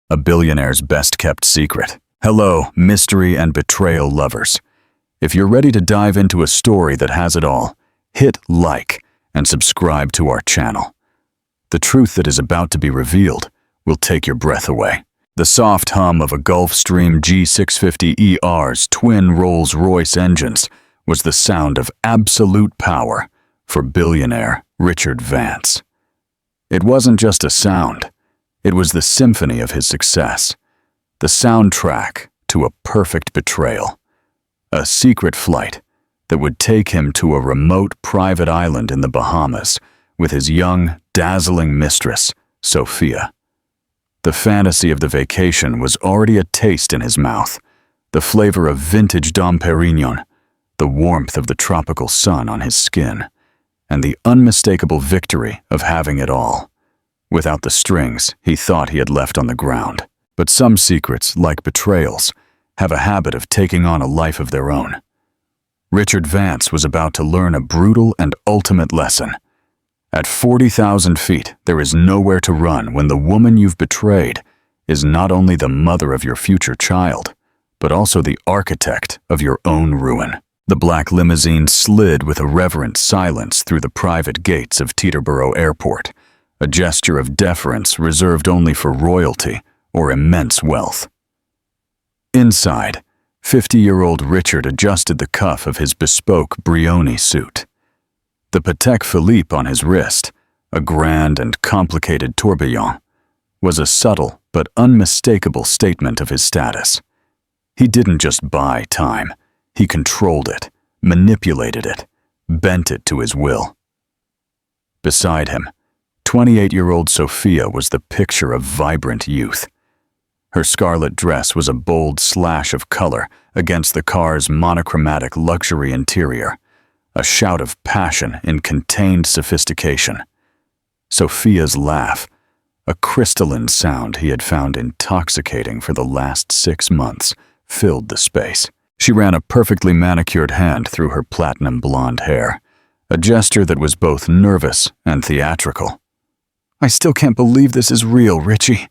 A billionaire's best-kept secret. Hello, mystery and betrayal lovers. If you're ready to dive into a story that has it all, hit like and subscribe to our channel. The truth that is about to be revealed will take your breath away. The soft hum of a Gulfstream G650ER's twin Rolls-Royce engines was the sound of absolute power for billionaire Richard Vance. It wasn't just a sound. It was the symphony of his success, the soundtrack to a perfect betrayal, a secret flight that would take him to a remote private island in the Bahamas with his young, dazzling mistress, Sophia. The fantasy of the vacation was already a taste in his mouth, the flavor of vintage Dom Perignon, the warmth of the tropical sun on his skin, and the unmistakable victory of having it all, without the strings he thought he had left on the ground. But some secrets, like betrayals, have a habit of taking on a life of their own. Richard Vance was about to learn a brutal and ultimate lesson. At 40,000 feet, there is nowhere to run when the woman you've betrayed is not only the mother of your future child, but also the architect of your own ruin. The black limousine slid with a reverent silence through the private gates of Teterboro Airport, a gesture of deference reserved only for royalty or immense wealth. Inside, 50-year-old Richard adjusted the cuff of his bespoke Brioni suit. The Patek Philippe on his wrist, a grand and complicated tourbillon, was a subtle but unmistakable statement of his status. He didn't just buy time. He controlled it, manipulated it, bent it to his will. Beside him, 28-year-old Sophia was the picture of vibrant youth. Her scarlet dress was a bold slash of color against the car's monochromatic luxury interior, a shout of passion in contained sophistication. Sophia's laugh, a crystalline sound he had found intoxicating for the last 6 months, filled the space. She ran a perfectly manicured hand through her platinum blonde hair, a gesture that was both nervous and theatrical. "I still can't believe this is real, Richie,"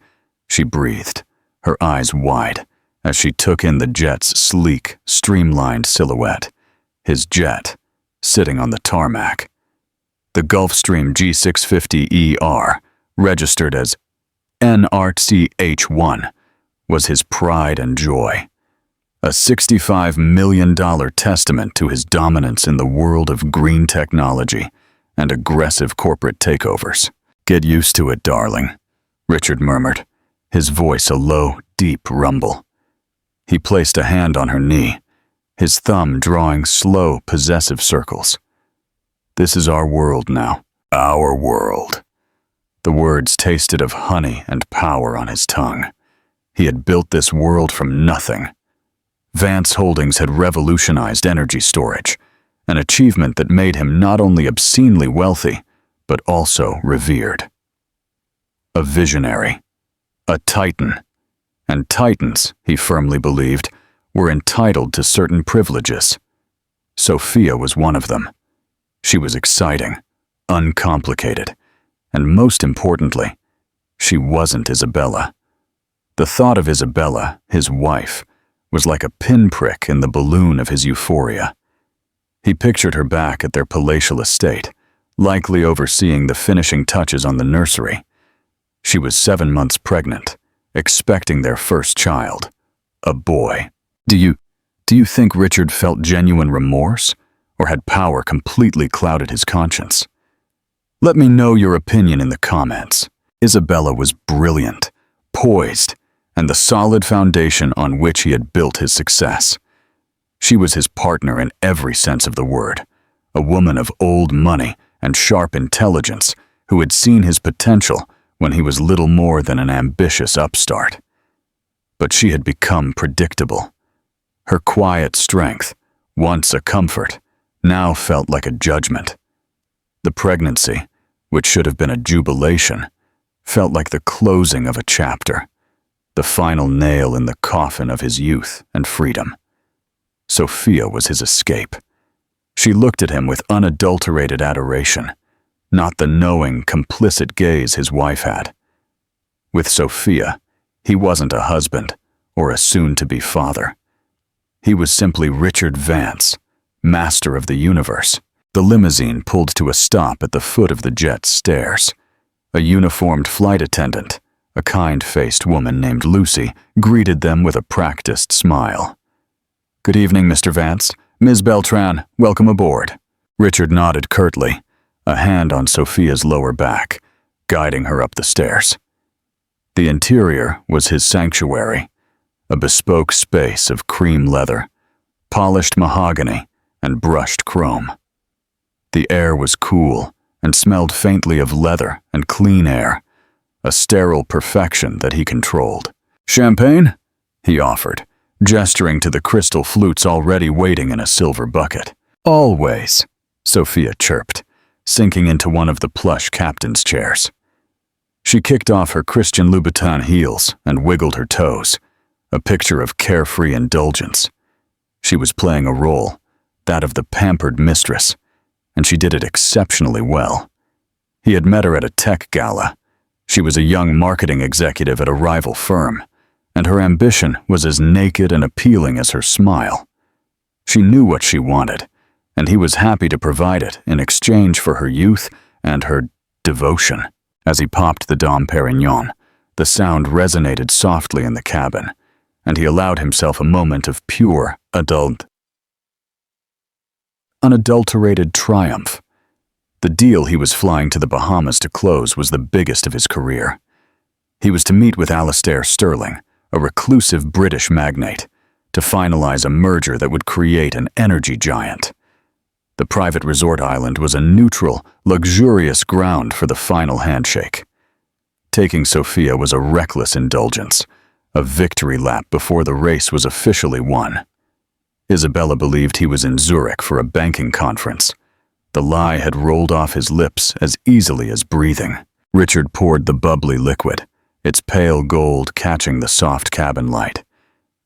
she breathed, her eyes wide, as she took in the jet's sleek, streamlined silhouette, his jet, sitting on the tarmac. The Gulfstream G650ER, registered as NRCH1, was his pride and joy. A $65 million testament to his dominance in the world of green technology and aggressive corporate takeovers. "Get used to it, darling," Richard murmured, his voice a low, deep rumble. He placed a hand on her knee, his thumb drawing slow, possessive circles. "This is our world now. Our world." The words tasted of honey and power on his tongue. He had built this world from nothing. Vance Holdings had revolutionized energy storage, an achievement that made him not only obscenely wealthy, but also revered. A visionary, a titan, and titans, he firmly believed, were entitled to certain privileges. Sophia was one of them. She was exciting, uncomplicated, and most importantly, she wasn't Isabella. The thought of Isabella, his wife, was like a pinprick in the balloon of his euphoria. He pictured her back at their palatial estate, likely overseeing the finishing touches on the nursery. She was 7 months pregnant, expecting their first child, a boy. Do you think Richard felt genuine remorse, or had power completely clouded his conscience? Let me know your opinion in the comments. Isabella was brilliant, poised, and the solid foundation on which he had built his success. She was his partner in every sense of the word, a woman of old money and sharp intelligence who had seen his potential when he was little more than an ambitious upstart. But she had become predictable. Her quiet strength, once a comfort, now felt like a judgment. The pregnancy, which should have been a jubilation, felt like the closing of a chapter, the final nail in the coffin of his youth and freedom. Sophia was his escape. She looked at him with unadulterated adoration, not the knowing, complicit gaze his wife had. With Sophia, He wasn't a husband or a soon-to-be father. He was simply Richard Vance, master of the universe. The limousine pulled to a stop at the foot of the jet's stairs. A uniformed flight attendant, a kind-faced woman named Lucy, greeted them with a practiced smile. "Good evening, Mr. Vance. Ms. Beltran, welcome aboard." Richard nodded curtly, a hand on Sophia's lower back, guiding her up the stairs. The interior was his sanctuary, a bespoke space of cream leather, polished mahogany, and brushed chrome. The air was cool and smelled faintly of leather and clean air, a sterile perfection that he controlled. "Champagne?" he offered, gesturing to the crystal flutes already waiting in a silver bucket. "Always," Sophia chirped, sinking into one of the plush captain's chairs. She kicked off her Christian Louboutin heels and wiggled her toes, a picture of carefree indulgence. She was playing a role, that of the pampered mistress, and she did it exceptionally well. He had met her at a tech gala. She was a young marketing executive at a rival firm, and her ambition was as naked and appealing as her smile. She knew what she wanted, and he was happy to provide it in exchange for her youth and her devotion. As he popped the Dom Perignon, the sound resonated softly in the cabin, and he allowed himself a moment of pure, unadulterated triumph. The deal he was flying to the Bahamas to close was the biggest of his career. He was to meet with Alastair Sterling, a reclusive British magnate, to finalize a merger that would create an energy giant. The private resort island was a neutral, luxurious ground for the final handshake. Taking Sophia was a reckless indulgence, a victory lap before the race was officially won. Isabella believed he was in Zurich for a banking conference. The lie had rolled off his lips as easily as breathing. Richard poured the bubbly liquid, its pale gold catching the soft cabin light.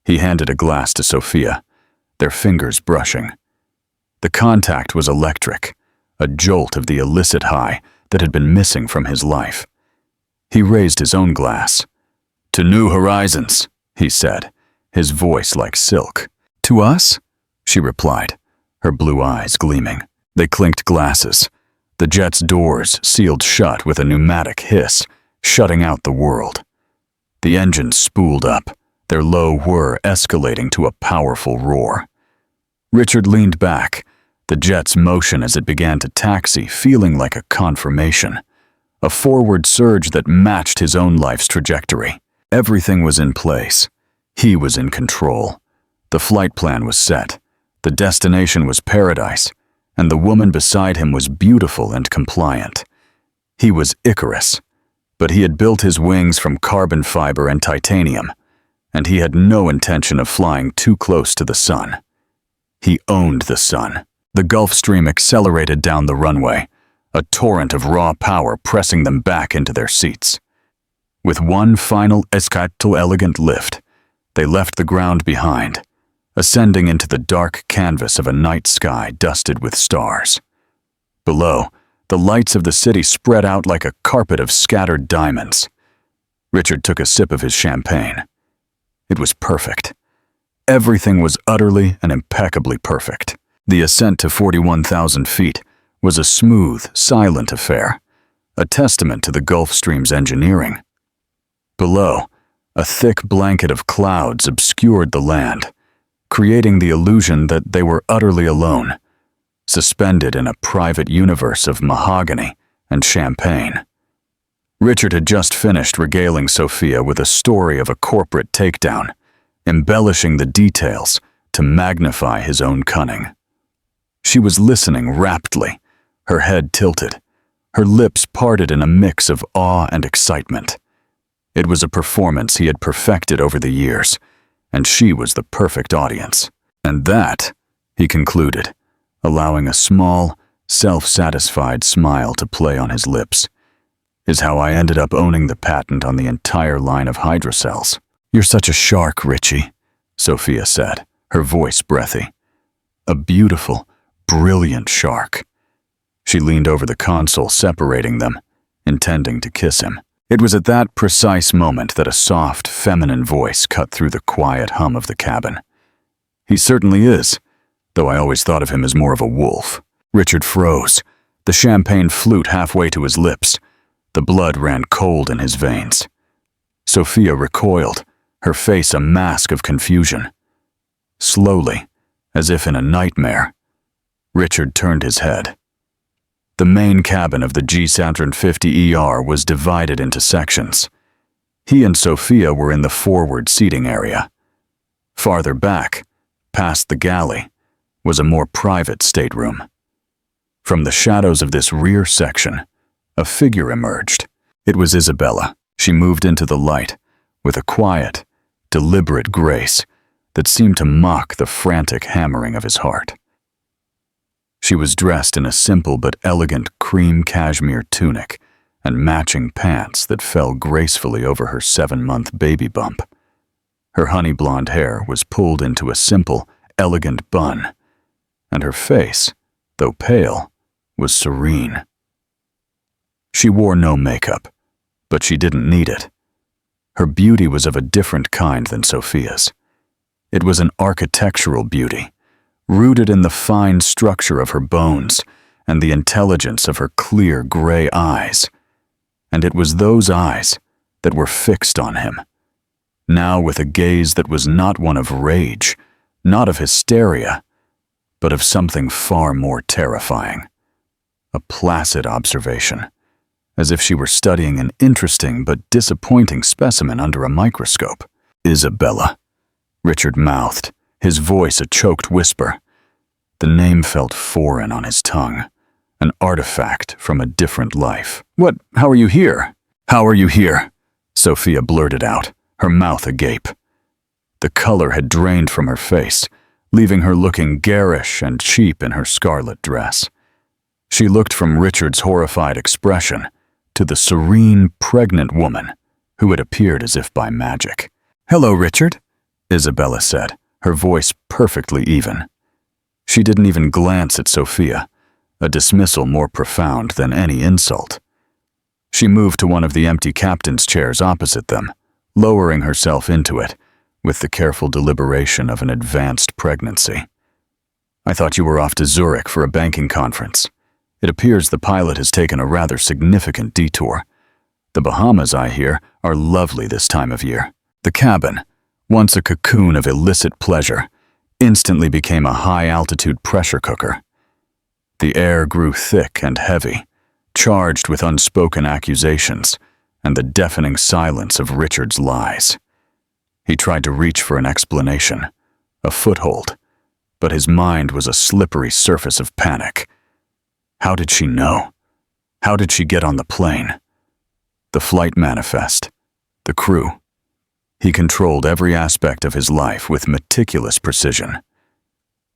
He handed a glass to Sophia, their fingers brushing. The contact was electric, a jolt of the illicit high that had been missing from his life. He raised his own glass. "To new horizons," he said, his voice like silk. "To us?" she replied, her blue eyes gleaming. They clinked glasses. The jet's doors sealed shut with a pneumatic hiss, shutting out the world. The engines spooled up, their low whir escalating to a powerful roar. Richard leaned back, the jet's motion as it began to taxi feeling like a confirmation, a forward surge that matched his own life's trajectory. Everything was in place. He was in control. The flight plan was set. The destination was paradise, and the woman beside him was beautiful and compliant. He was Icarus, but he had built his wings from carbon fiber and titanium, and he had no intention of flying too close to the sun. He owned the sun. The Gulf Stream accelerated down the runway, a torrent of raw power pressing them back into their seats. With one final elegant lift, they left the ground behind, ascending into the dark canvas of a night sky dusted with stars. Below, the lights of the city spread out like a carpet of scattered diamonds. Richard took a sip of his champagne. It was perfect. Everything was utterly and impeccably perfect. The ascent to 41,000 feet was a smooth, silent affair, a testament to the Gulf Stream's engineering. Below, a thick blanket of clouds obscured the land, creating the illusion that they were utterly alone, suspended in a private universe of mahogany and champagne. Richard had just finished regaling Sophia with a story of a corporate takedown, embellishing the details to magnify his own cunning. She was listening raptly, her head tilted, her lips parted in a mix of awe and excitement. It was a performance he had perfected over the years, and she was the perfect audience. "And that," he concluded, allowing a small, self-satisfied smile to play on his lips, "is how I ended up owning the patent on the entire line of hydrocells." "You're such a shark, Richie," Sophia said, her voice breathy. "A beautiful, brilliant shark." She leaned over the console separating them, intending to kiss him. It was at that precise moment that a soft, feminine voice cut through the quiet hum of the cabin. "He certainly is, though I always thought of him as more of a wolf." Richard froze, the champagne flute halfway to his lips. The blood ran cold in his veins. Sophia recoiled, her face a mask of confusion. Slowly, as if in a nightmare, Richard turned his head. The main cabin of the G-Saturn 50ER was divided into sections. He and Sophia were in the forward seating area. Farther back, past the galley, was a more private stateroom. From the shadows of this rear section, a figure emerged. It was Isabella. She moved into the light with a quiet, deliberate grace that seemed to mock the frantic hammering of his heart. She was dressed in a simple but elegant cream cashmere tunic and matching pants that fell gracefully over her 7-month baby bump. Her honey blonde hair was pulled into a simple, elegant bun, and her face, though pale, was serene. She wore no makeup, but she didn't need it. Her beauty was of a different kind than Sophia's. It was an architectural beauty, rooted in the fine structure of her bones and the intelligence of her clear gray eyes. And it was those eyes that were fixed on him, now with a gaze that was not one of rage, not of hysteria, but of something far more terrifying. A placid observation, as if she were studying an interesting but disappointing specimen under a microscope. "Isabella," Richard mouthed, his voice a choked whisper. The name felt foreign on his tongue, an artifact from a different life. How are you here?" "How are you here?" Sophia blurted out, her mouth agape. The color had drained from her face, leaving her looking garish and cheap in her scarlet dress. She looked from Richard's horrified expression to the serene, pregnant woman who had appeared as if by magic. "Hello, Richard," Isabella said, her voice perfectly even. She didn't even glance at Sophia, a dismissal more profound than any insult. She moved to one of the empty captain's chairs opposite them, lowering herself into it with the careful deliberation of an advanced pregnancy. "I thought you were off to Zurich for a banking conference. It appears the pilot has taken a rather significant detour. The Bahamas, I hear, are lovely this time of year." The cabin, once a cocoon of illicit pleasure, instantly became a high-altitude pressure cooker. The air grew thick and heavy, charged with unspoken accusations and the deafening silence of Richard's lies. He tried to reach for an explanation, a foothold, but his mind was a slippery surface of panic. How did she know? How did she get on the plane? The flight manifest, the crew. He controlled every aspect of his life with meticulous precision.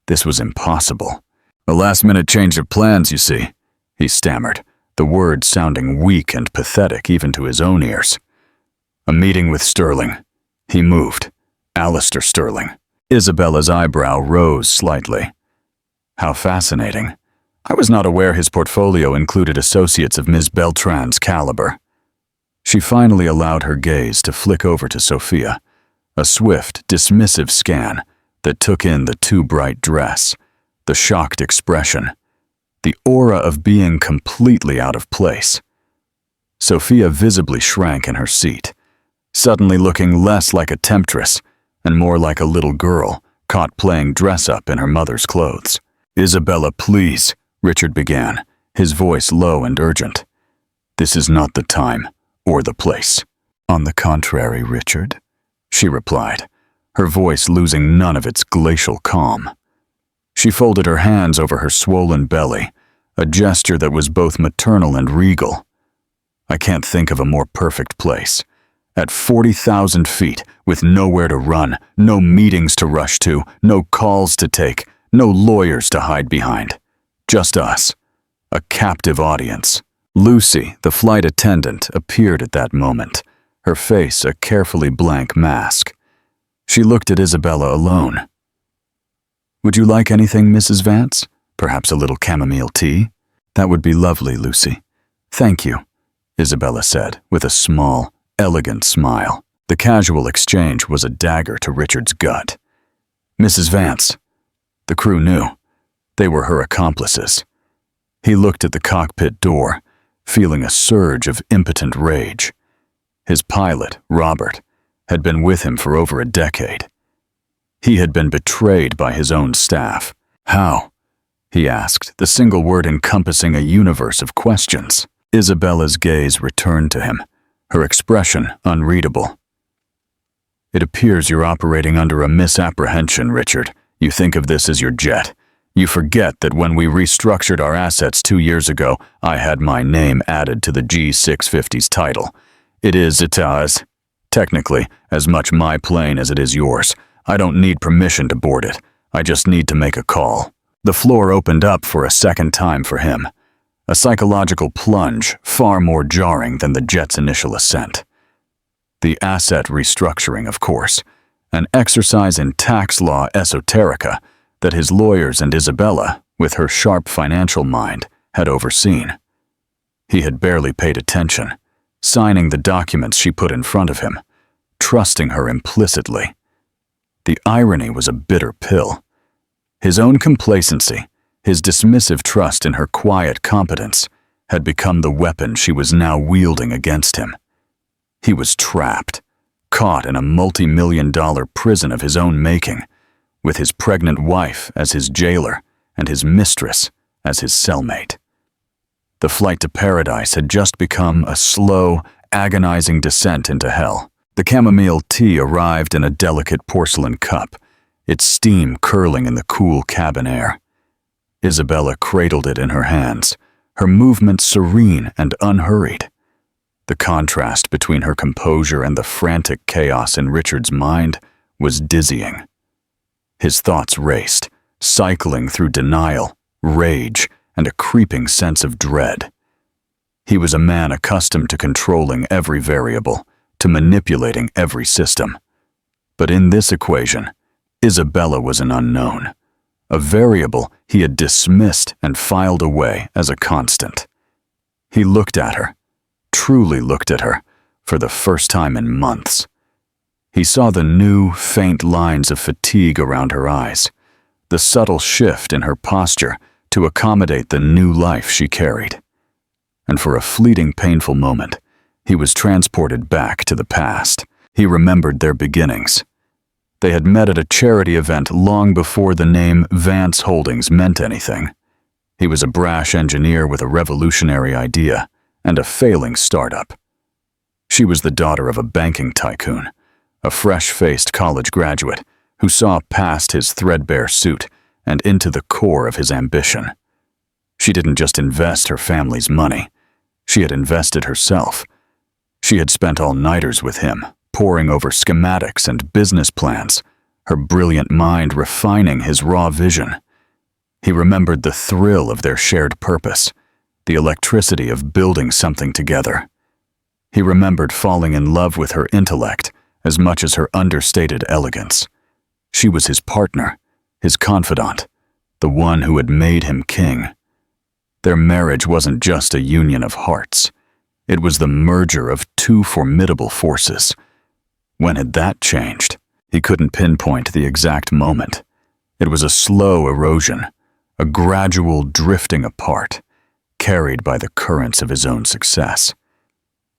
This was impossible. "A last-minute change of plans, you see," he stammered, the words sounding weak and pathetic even to his own ears. "A meeting with Sterling." He moved. Alistair Sterling. Isabella's eyebrow rose slightly. "How fascinating. I was not aware his portfolio included associates of Ms. Beltran's caliber." She finally allowed her gaze to flick over to Sophia, a swift, dismissive scan that took in the too bright dress, the shocked expression, the aura of being completely out of place. Sophia visibly shrank in her seat, suddenly looking less like a temptress and more like a little girl caught playing dress-up in her mother's clothes. "Isabella, please," Richard began, his voice low and urgent. "This is not the time or the place." "On the contrary, Richard," she replied, her voice losing none of its glacial calm. She folded her hands over her swollen belly, a gesture that was both maternal and regal. "I can't think of a more perfect place. At 40,000 feet, with nowhere to run, no meetings to rush to, no calls to take, no lawyers to hide behind. Just us, a captive audience." Lucy, the flight attendant, appeared at that moment, her face a carefully blank mask. She looked at Isabella alone. "Would you like anything, Mrs. Vance? Perhaps a little chamomile tea?" "That would be lovely, Lucy. Thank you," Isabella said, with a small, elegant smile. The casual exchange was a dagger to Richard's gut. Mrs. Vance. The crew knew. They were her accomplices. He looked at the cockpit door, feeling a surge of impotent rage. His pilot, Robert, had been with him for over a decade. He had been betrayed by his own staff. How? He asked, the single word encompassing a universe of questions. Isabella's gaze returned to him, her expression unreadable. It appears you're operating under a misapprehension, Richard. You think of this as your jet. You forget that when we restructured our assets 2 years ago, I had my name added to the G650's title. It is, technically, as much my plane as it is yours. I don't need permission to board it. I just need to make a call. The floor opened up for a second time for him. A psychological plunge far more jarring than the jet's initial ascent. The asset restructuring, of course, an exercise in tax law esoterica that his lawyers and Isabella, with her sharp financial mind, had overseen. He had barely paid attention, signing the documents she put in front of him, trusting her implicitly. The irony was a bitter pill. His own complacency, his dismissive trust in her quiet competence, had become the weapon she was now wielding against him. He was trapped, caught in a multi-million-dollar prison of his own making, with his pregnant wife as his jailer and his mistress as his cellmate. The flight to paradise had just become a slow, agonizing descent into hell. The chamomile tea arrived in a delicate porcelain cup, its steam curling in the cool cabin air. Isabella cradled it in her hands, her movements serene and unhurried. The contrast between her composure and the frantic chaos in Richard's mind was dizzying. His thoughts raced, cycling through denial, rage, and a creeping sense of dread. He was a man accustomed to controlling every variable, to manipulating every system. But in this equation, Isabella was an unknown, a variable he had dismissed and filed away as a constant. He looked at her, truly looked at her, for the first time in months. He saw the new, faint lines of fatigue around her eyes, the subtle shift in her posture to accommodate the new life she carried. And for a fleeting, painful moment, he was transported back to the past. He remembered their beginnings. They had met at a charity event long before the name Vance Holdings meant anything. He was a brash engineer with a revolutionary idea and a failing startup. She was the daughter of a banking tycoon, a fresh-faced college graduate who saw past his threadbare suit and into the core of his ambition. She didn't just invest her family's money. She had invested herself. She had spent all-nighters with him, poring over schematics and business plans, her brilliant mind refining his raw vision. He remembered the thrill of their shared purpose, the electricity of building something together. He remembered falling in love with her intellect as much as her understated elegance. She was his partner, his confidant, the one who had made him king. Their marriage wasn't just a union of hearts. It was the merger of two formidable forces. When had that changed? He couldn't pinpoint the exact moment. It was a slow erosion, a gradual drifting apart, carried by the currents of his own success.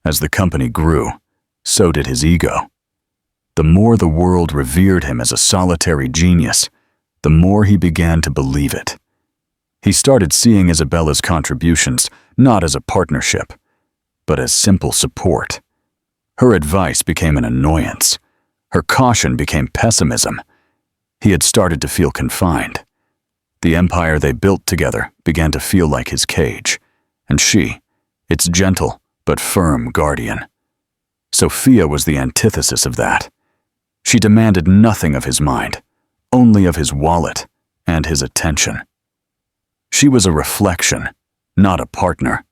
As the company grew, so did his ego. The more the world revered him as a solitary genius, the more he began to believe it. He started seeing Isabella's contributions not as a partnership, but as simple support. Her advice became an annoyance. Her caution became pessimism. He had started to feel confined. The empire they built together began to feel like his cage, and she, its gentle but firm guardian. Sophia was the antithesis of that. She demanded nothing of his mind, only of his wallet and his attention. She was a reflection, not a partner.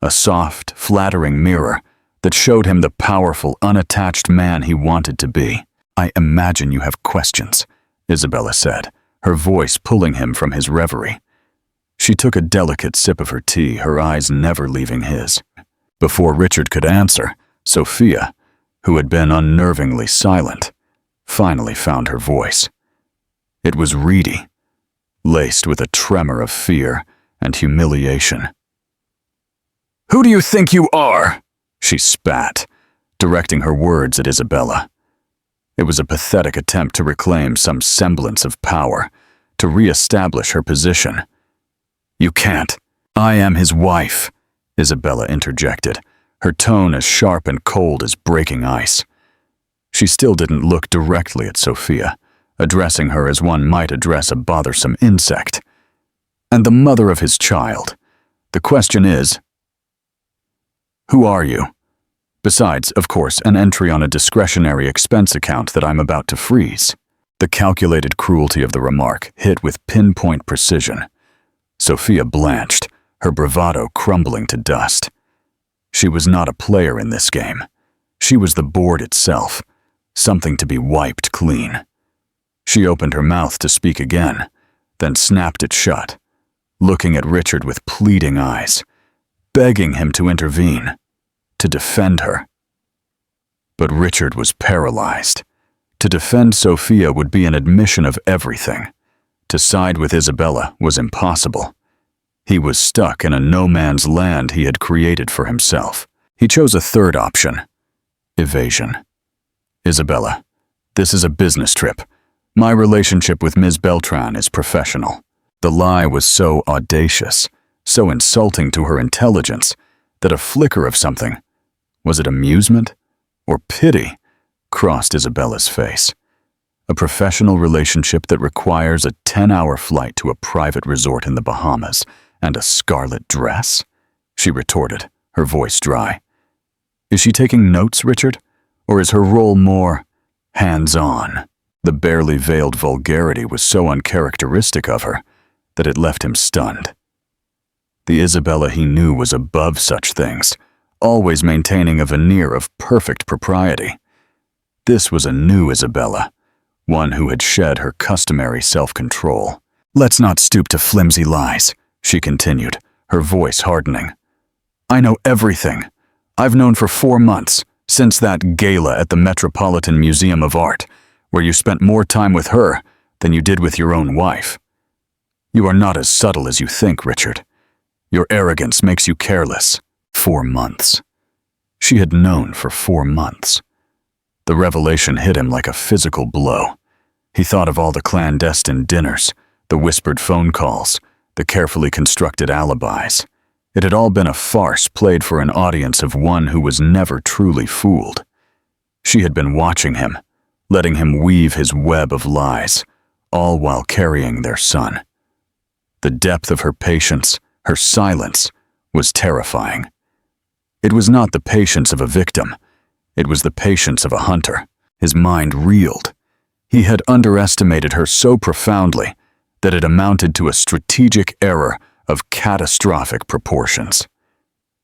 A soft, flattering mirror that showed him the powerful, unattached man he wanted to be. "I imagine you have questions," Isabella said, her voice pulling him from his reverie. She took a delicate sip of her tea, her eyes never leaving his. Before Richard could answer, Sophia, who had been unnervingly silent, finally found her voice. It was reedy, laced with a tremor of fear and humiliation. "Who do you think you are?" she spat, directing her words at Isabella. It was a pathetic attempt to reclaim some semblance of power, to re-establish her position. "You can't. I am his wife," Isabella interjected, her tone as sharp and cold as breaking ice. She still didn't look directly at Sophia, addressing her as one might address a bothersome insect. "And the mother of his child. The question is, who are you? Besides, of course, an entry on a discretionary expense account that I'm about to freeze." The calculated cruelty of the remark hit with pinpoint precision. Sophia blanched, her bravado crumbling to dust. She was not a player in this game. She was the board itself, something to be wiped clean. She opened her mouth to speak again, then snapped it shut, looking at Richard with pleading eyes, begging him to intervene, to defend her. But Richard was paralyzed. To defend Sophia would be an admission of everything. To side with Isabella was impossible. He was stuck in a no-man's land he had created for himself. He chose a third option: evasion. "Isabella, this is a business trip. My relationship with Ms. Beltran is professional." The lie was so audacious, so insulting to her intelligence, that a flicker of something, was it amusement or pity, crossed Isabella's face. A professional relationship that requires a 10-hour flight to a private resort in the Bahamas and a scarlet dress? She retorted, her voice dry. Is she taking notes, Richard? Or is her role more hands-on? The barely veiled vulgarity was so uncharacteristic of her that it left him stunned. The Isabella he knew was above such things, always maintaining a veneer of perfect propriety. This was a new Isabella, one who had shed her customary self-control. "Let's not stoop to flimsy lies," she continued, her voice hardening. "I know everything. I've known for 4 months, since that gala at the Metropolitan Museum of Art, where you spent more time with her than you did with your own wife. You are not as subtle as you think, Richard. Your arrogance makes you careless." 4 months. She had known for 4 months. The revelation hit him like a physical blow. He thought of all the clandestine dinners, the whispered phone calls, the carefully constructed alibis. It had all been a farce played for an audience of one who was never truly fooled. She had been watching him, letting him weave his web of lies, all while carrying their son. The depth of her patience, her silence, was terrifying. It was not the patience of a victim. It was the patience of a hunter. His mind reeled. He had underestimated her so profoundly that it amounted to a strategic error of catastrophic proportions.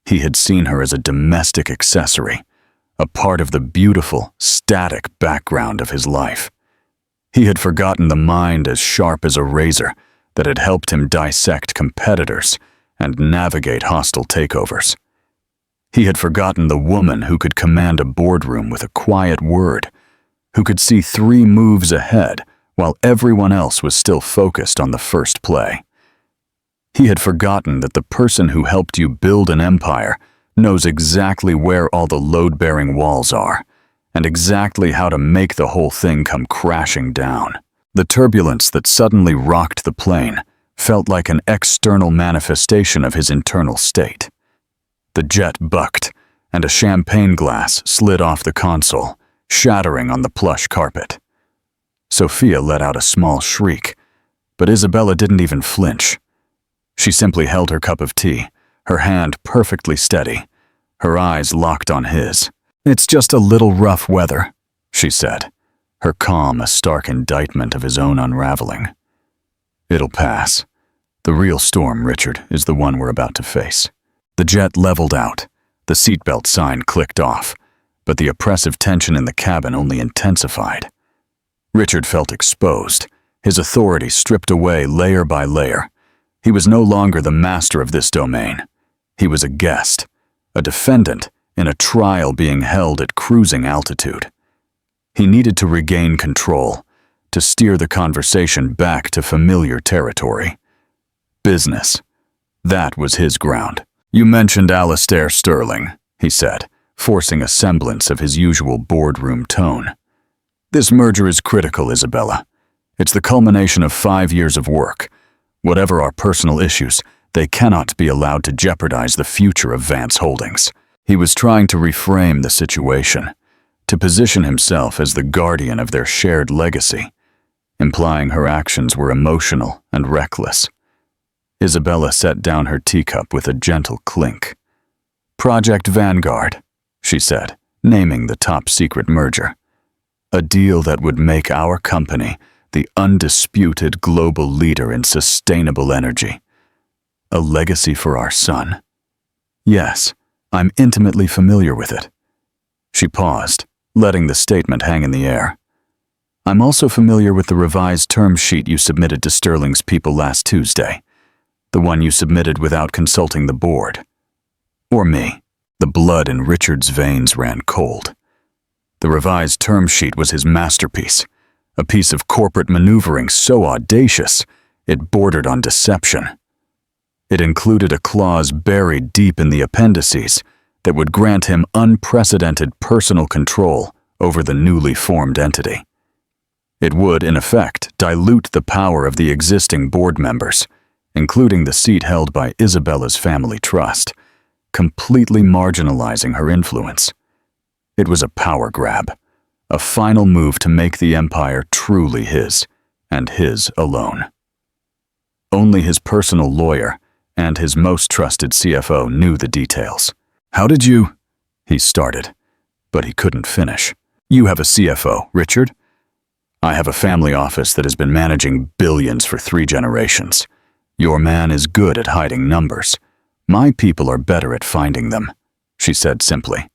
He had seen her as a domestic accessory, a part of the beautiful, static background of his life. He had forgotten the mind as sharp as a razor that had helped him dissect competitors and navigate hostile takeovers. He had forgotten the woman who could command a boardroom with a quiet word, who could see 3 moves ahead while everyone else was still focused on the first play. He had forgotten that the person who helped you build an empire knows exactly where all the load-bearing walls are, and exactly how to make the whole thing come crashing down. The turbulence that suddenly rocked the plane felt like an external manifestation of his internal state. The jet bucked, and a champagne glass slid off the console, shattering on the plush carpet. Sophia let out a small shriek, but Isabella didn't even flinch. She simply held her cup of tea, her hand perfectly steady, her eyes locked on his. "It's just a little rough weather," she said, her calm a stark indictment of his own unraveling. "It'll pass. The real storm, Richard, is the one we're about to face." The jet leveled out, the seatbelt sign clicked off, but the oppressive tension in the cabin only intensified. Richard felt exposed, his authority stripped away layer by layer. He was no longer the master of this domain. He was a guest, a defendant in a trial being held at cruising altitude. He needed to regain control, to steer the conversation back to familiar territory. Business. That was his ground. "You mentioned Alistair Sterling," he said, forcing a semblance of his usual boardroom tone. "This merger is critical, Isabella. It's the culmination of 5 years of work. Whatever our personal issues, they cannot be allowed to jeopardize the future of Vance Holdings." He was trying to reframe the situation, to position himself as the guardian of their shared legacy, implying her actions were emotional and reckless. Isabella set down her teacup with a gentle clink. "Project Vanguard," she said, naming the top-secret merger. "A deal that would make our company the undisputed global leader in sustainable energy. A legacy for our son. Yes, I'm intimately familiar with it." She paused, letting the statement hang in the air. "I'm also familiar with the revised term sheet you submitted to Sterling's people last Tuesday, the one you submitted without consulting the board. Or me." The blood in Richard's veins ran cold. The revised term sheet was his masterpiece, a piece of corporate maneuvering so audacious it bordered on deception. It included a clause buried deep in the appendices that would grant him unprecedented personal control over the newly formed entity. It would, in effect, dilute the power of the existing board members, including the seat held by Isabella's family trust, completely marginalizing her influence. It was a power grab, a final move to make the empire truly his, and his alone. Only his personal lawyer and his most trusted CFO knew the details. "How did you—" he started, but he couldn't finish. "You have a CFO, Richard? I have a family office that has been managing billions for 3 generations. Your man is good at hiding numbers. My people are better at finding them," she said simply.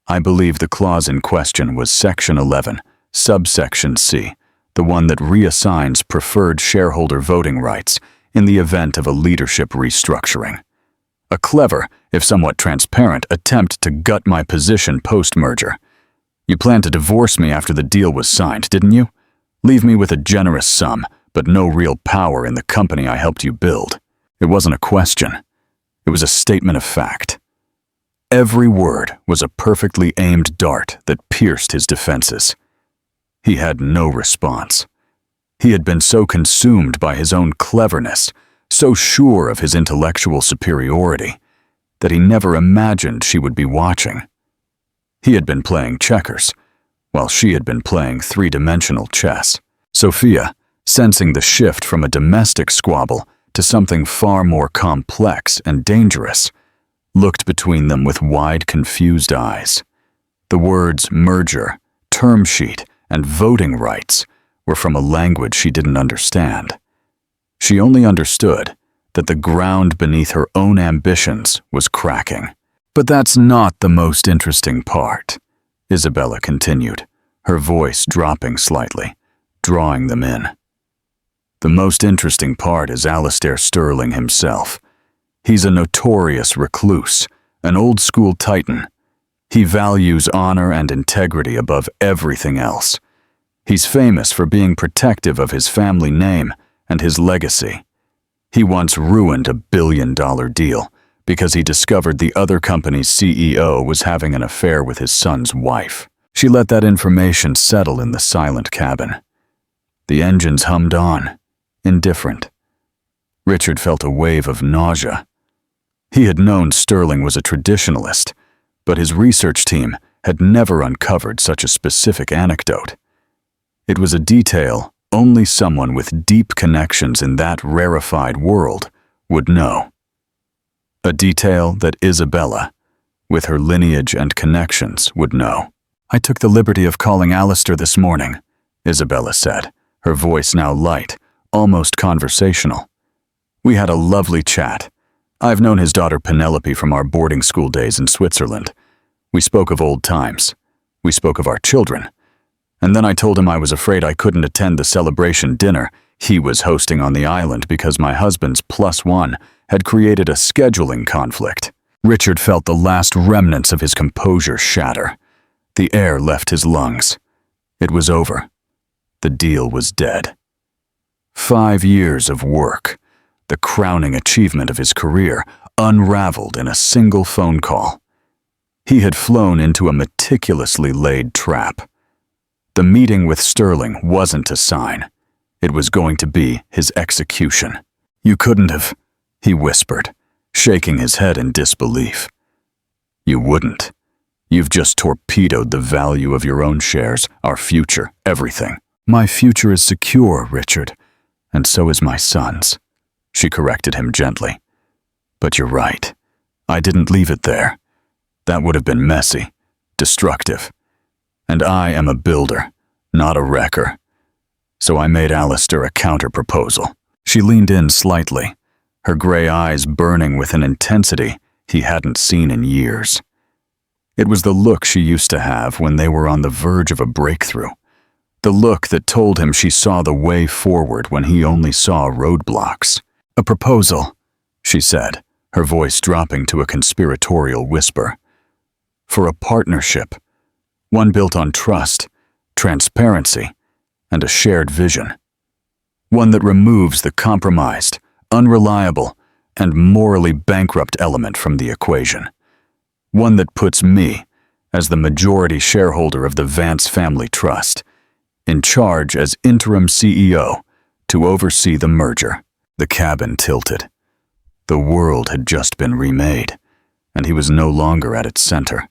"I believe the clause in question was Section 11, subsection C, the one that reassigns preferred shareholder voting rights in the event of a leadership restructuring. A clever, if somewhat transparent, attempt to gut my position post-merger. You planned to divorce me after the deal was signed, didn't you? Leave me with a generous sum, but no real power in the company I helped you build." It wasn't a question. It was a statement of fact. Every word was a perfectly aimed dart that pierced his defenses. He had no response. He had been so consumed by his own cleverness, so sure of his intellectual superiority, that he never imagined she would be watching. He had been playing checkers, while she had been playing 3-dimensional chess. Sophia, sensing the shift from a domestic squabble to something far more complex and dangerous, looked between them with wide, confused eyes. The words merger, term sheet, and voting rights were from a language she didn't understand. She only understood that the ground beneath her own ambitions was cracking. "But that's not the most interesting part," Isabella continued, her voice dropping slightly, drawing them in. "The most interesting part is Alistair Sterling himself. He's a notorious recluse, an old-school titan. He values honor and integrity above everything else. He's famous for being protective of his family name and his legacy. He once ruined a billion-dollar deal because he discovered the other company's CEO was having an affair with his son's wife." She let that information settle in the silent cabin. The engines hummed on, indifferent. Richard felt a wave of nausea. He had known Sterling was a traditionalist, but his research team had never uncovered such a specific anecdote. It was a detail only someone with deep connections in that rarefied world would know. A detail that Isabella, with her lineage and connections, would know. "I took the liberty of calling Alistair this morning," Isabella said, her voice now light, almost conversational. "We had a lovely chat. I've known his daughter Penelope from our boarding school days in Switzerland. We spoke of old times. We spoke of our children. And then I told him I was afraid I couldn't attend the celebration dinner he was hosting on the island because my husband's +1 had created a scheduling conflict. Richard felt the last remnants of his composure shatter. The air left his lungs. It was over. The deal was dead. 5 years of work, the crowning achievement of his career, unraveled in a single phone call. He had flown into a meticulously laid trap. The meeting with Sterling wasn't a sign. It was going to be his execution. "You couldn't have," he whispered, shaking his head in disbelief. "You wouldn't. You've just torpedoed the value of your own shares, our future, everything." "My future is secure, Richard, and so is my son's," she corrected him gently. "But you're right. I didn't leave it there. That would have been messy, destructive. And I am a builder, not a wrecker. So I made Alistair a counter-proposal." She leaned in slightly, her gray eyes burning with an intensity he hadn't seen in years. It was the look she used to have when they were on the verge of a breakthrough. The look that told him she saw the way forward when he only saw roadblocks. "A proposal," she said, her voice dropping to a conspiratorial whisper. "For a partnership, one built on trust, transparency, and a shared vision. One that removes the compromised, unreliable, and morally bankrupt element from the equation. One that puts me, as the majority shareholder of the Vance Family Trust, in charge as interim CEO to oversee the merger." The cabin tilted. The world had just been remade, and he was no longer at its center.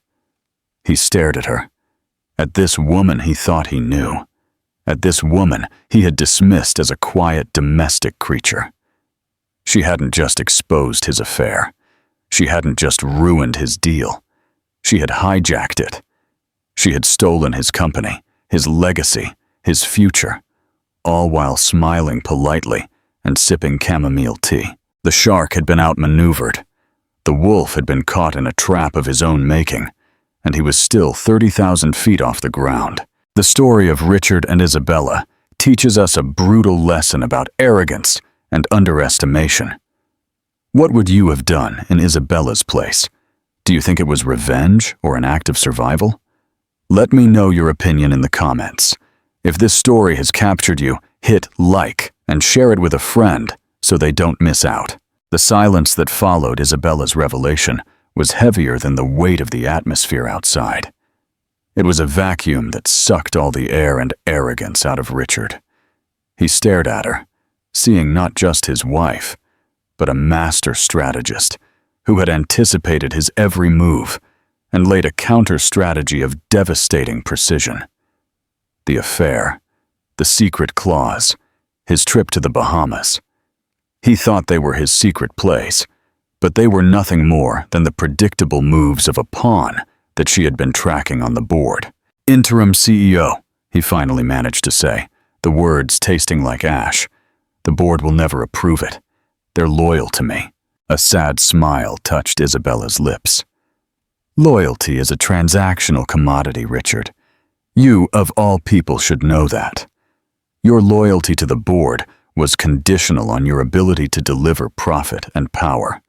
He stared at her, at this woman he thought he knew, at this woman he had dismissed as a quiet domestic creature. She hadn't just exposed his affair. She hadn't just ruined his deal. She had hijacked it. She had stolen his company, his legacy, his future, all while smiling politely and sipping chamomile tea. The shark had been outmaneuvered. The wolf had been caught in a trap of his own making, and he was still 30,000 feet off the ground. The story of Richard and Isabella teaches us a brutal lesson about arrogance and underestimation. What would you have done in Isabella's place? Do you think it was revenge or an act of survival? Let me know your opinion in the comments. If this story has captured you, hit like and share it with a friend so they don't miss out. The silence that followed Isabella's revelation was heavier than the weight of the atmosphere outside. It was a vacuum that sucked all the air and arrogance out of Richard. He stared at her, seeing not just his wife, but a master strategist who had anticipated his every move and laid a counter-strategy of devastating precision. The affair, the secret clause, his trip to the Bahamas. He thought they were his secret plays, but they were nothing more than the predictable moves of a pawn that she had been tracking on the board. "Interim CEO," he finally managed to say, the words tasting like ash. "The board will never approve it. They're loyal to me." A sad smile touched Isabella's lips. "Loyalty is a transactional commodity, Richard. You, of all people, should know that. Your loyalty to the board was conditional on your ability to deliver profit and power.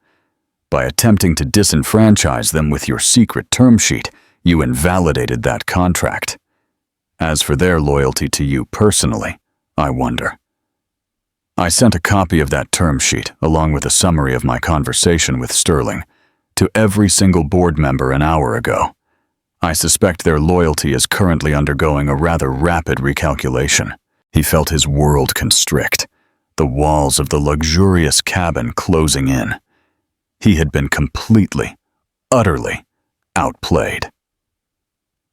By attempting to disenfranchise them with your secret term sheet, you invalidated that contract. As for their loyalty to you personally, I wonder." I sent a copy of that term sheet, along with a summary of my conversation with Sterling, to every single board member an hour ago. I suspect their loyalty is currently undergoing a rather rapid recalculation. He felt his world constrict, the walls of the luxurious cabin closing in. He had been completely, utterly outplayed.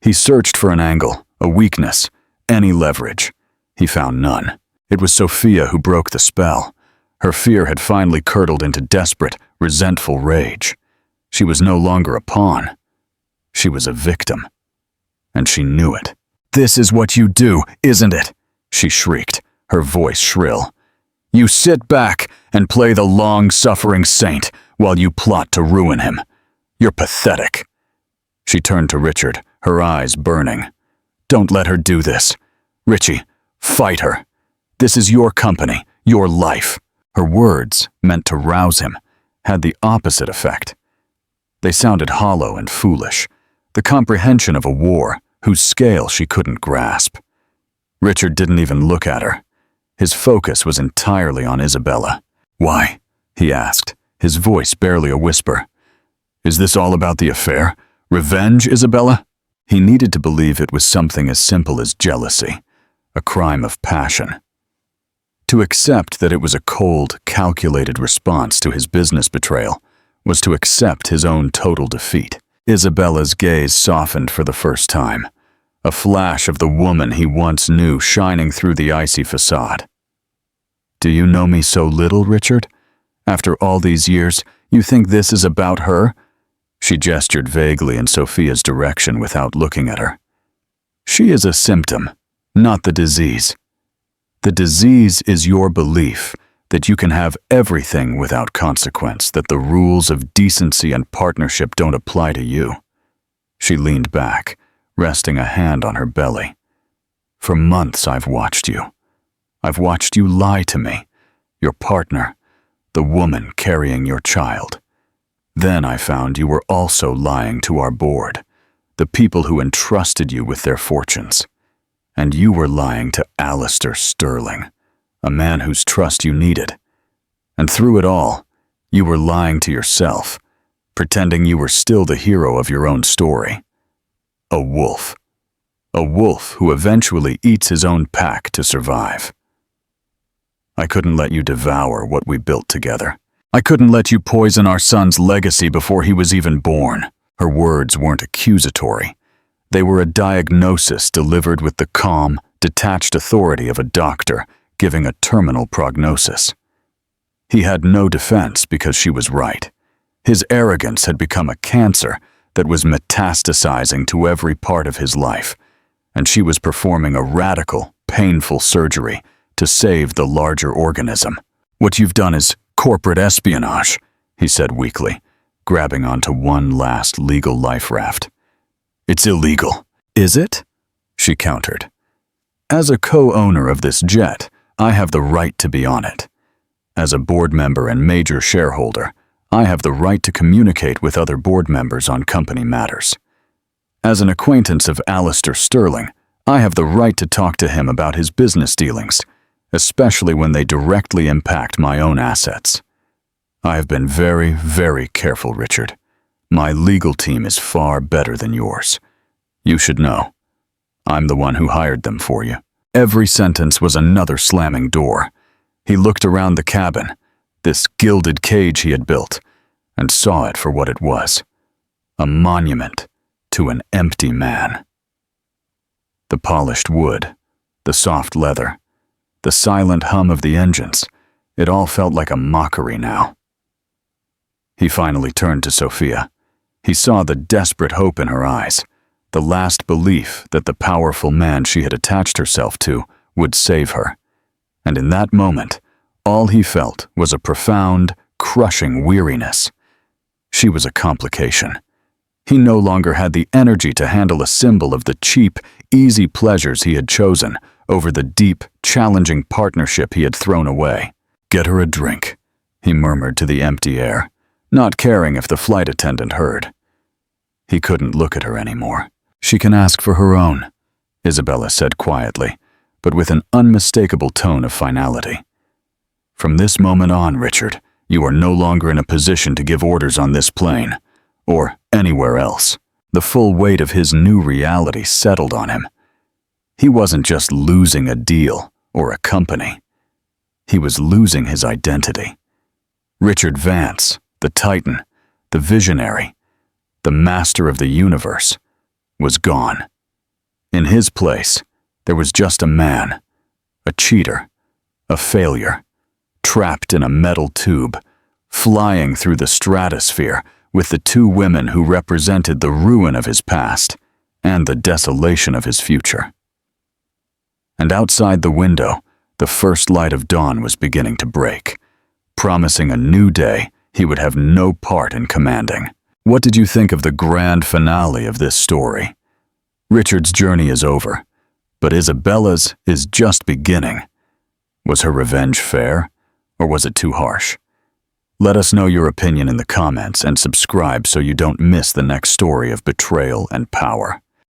He searched for an angle, a weakness, any leverage. He found none. It was Sophia who broke the spell. Her fear had finally curdled into desperate, resentful rage. She was no longer a pawn. She was a victim. And she knew it. "This is what you do, isn't it?" she shrieked, her voice shrill. "You sit back and play the long-suffering saint while you plot to ruin him. You're pathetic." She turned to Richard, her eyes burning. "Don't let her do this. Richie, fight her. This is your company, your life." Her words, meant to rouse him, had the opposite effect. They sounded hollow and foolish, the comprehension of a war whose scale she couldn't grasp. Richard didn't even look at her. His focus was entirely on Isabella. "Why?" he asked, his voice barely a whisper. "Is this all about the affair? Revenge, Isabella?" He needed to believe it was something as simple as jealousy, a crime of passion. To accept that it was a cold, calculated response to his business betrayal was to accept his own total defeat. Isabella's gaze softened for the first time, a flash of the woman he once knew shining through the icy facade. "Do you know me so little, Richard? After all these years, you think this is about her?" She gestured vaguely in Sophia's direction without looking at her. "She is a symptom, not the disease. The disease is your belief that you can have everything without consequence, that the rules of decency and partnership don't apply to you." She leaned back, resting a hand on her belly. "For months I've watched you. I've watched you lie to me, your partner, the woman carrying your child. Then I found you were also lying to our board, the people who entrusted you with their fortunes. And you were lying to Alistair Sterling, a man whose trust you needed. And through it all, you were lying to yourself, pretending you were still the hero of your own story. A wolf. A wolf who eventually eats his own pack to survive. I couldn't let you devour what we built together. I couldn't let you poison our son's legacy before he was even born." Her words weren't accusatory. They were a diagnosis delivered with the calm, detached authority of a doctor giving a terminal prognosis. He had no defense because she was right. His arrogance had become a cancer that was metastasizing to every part of his life, and she was performing a radical, painful surgery to save the larger organism. "What you've done is corporate espionage," he said weakly, grabbing onto one last legal life raft. "It's illegal." "Is it?" she countered. "As a co-owner of this jet, I have the right to be on it. As a board member and major shareholder, I have the right to communicate with other board members on company matters. As an acquaintance of Alistair Sterling, I have the right to talk to him about his business dealings, especially when they directly impact my own assets. I have been very, very careful, Richard. My legal team is far better than yours. You should know. I'm the one who hired them for you." Every sentence was another slamming door. He looked around the cabin, this gilded cage he had built, and saw it for what it was, a monument to an empty man. The polished wood, the soft leather, the silent hum of the engines, it all felt like a mockery now. He finally turned to Sophia. He saw the desperate hope in her eyes, the last belief that the powerful man she had attached herself to would save her. And in that moment, all he felt was a profound, crushing weariness. She was a complication. He no longer had the energy to handle a symbol of the cheap, easy pleasures he had chosen over the deep, challenging partnership he had thrown away. "Get her a drink," he murmured to the empty air, not caring if the flight attendant heard. He couldn't look at her anymore. "She can ask for her own," Isabella said quietly, but with an unmistakable tone of finality. "From this moment on, Richard, you are no longer in a position to give orders on this plane, or anywhere else." The full weight of his new reality settled on him. He wasn't just losing a deal or a company. He was losing his identity. Richard Vance, the Titan, the visionary, the master of the universe, was gone. In his place, there was just a man, a cheater, a failure, trapped in a metal tube, flying through the stratosphere with the two women who represented the ruin of his past and the desolation of his future. And outside the window, the first light of dawn was beginning to break, promising a new day he would have no part in commanding. What did you think of the grand finale of this story? Richard's journey is over, but Isabella's is just beginning. Was her revenge fair, or was it too harsh? Let us know your opinion in the comments and subscribe so you don't miss the next story of betrayal and power.